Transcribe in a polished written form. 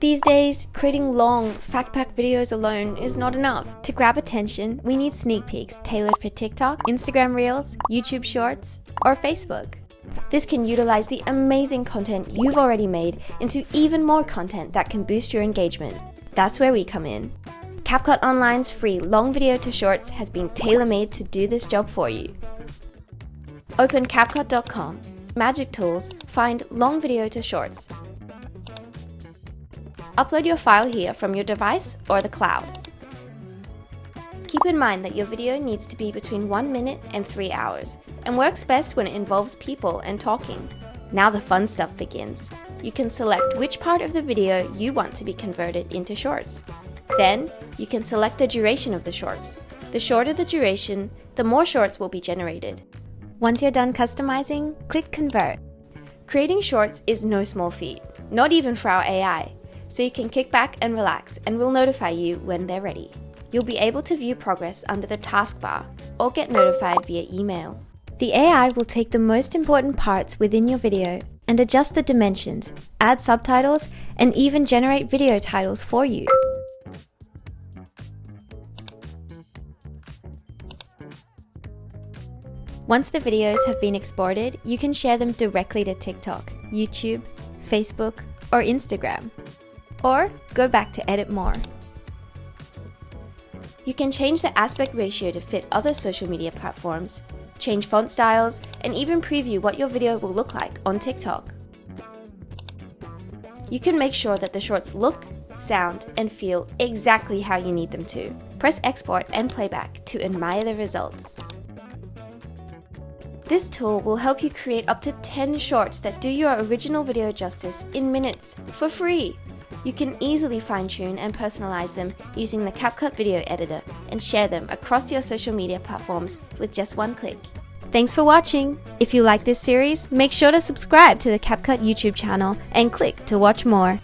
These days, creating long, fact-packed videos alone is not enough. To grab attention, we need sneak peeks tailored for TikTok, Instagram Reels, YouTube Shorts, or Facebook. This can utilize the amazing content you've already made into even more content that can boost your engagement. That's where we come in. CapCut Online's free long video to shorts has been tailor-made to do this job for you. Open CapCut.com, Magic Tools, find long video to shorts. Upload your file here from your device or the cloud. Keep in mind that your video needs to be between 1 minute and 3 hours, and works best when it involves people and talking. Now the fun stuff begins. You can select which part of the video you want to be converted into shorts. Then, you can select the duration of the shorts. The shorter the duration, the more shorts will be generated. Once you're done customizing, click Convert. Creating shorts is no small feat, not even for our AI. So you can kick back and relax, and we'll notify you when they're ready. You'll be able to view progress under the taskbar or get notified via email. The AI will take the most important parts within your video and adjust the dimensions, add subtitles, and even generate video titles for you. Once the videos have been exported, you can share them directly to TikTok, YouTube, Facebook, or Instagram. Or go back to edit more. You can change the aspect ratio to fit other social media platforms, change font styles, and even preview what your video will look like on TikTok. You can make sure that the shorts look, sound, and feel exactly how you need them to. Press export and playback to admire the results. This tool will help you create up to 10 shorts that do your original video justice in minutes for free. You can easily fine-tune and personalize them using the CapCut video editor and share them across your social media platforms with just one click. Thanks for watching! If you like this series, make sure to subscribe to the CapCut YouTube channel and click to watch more.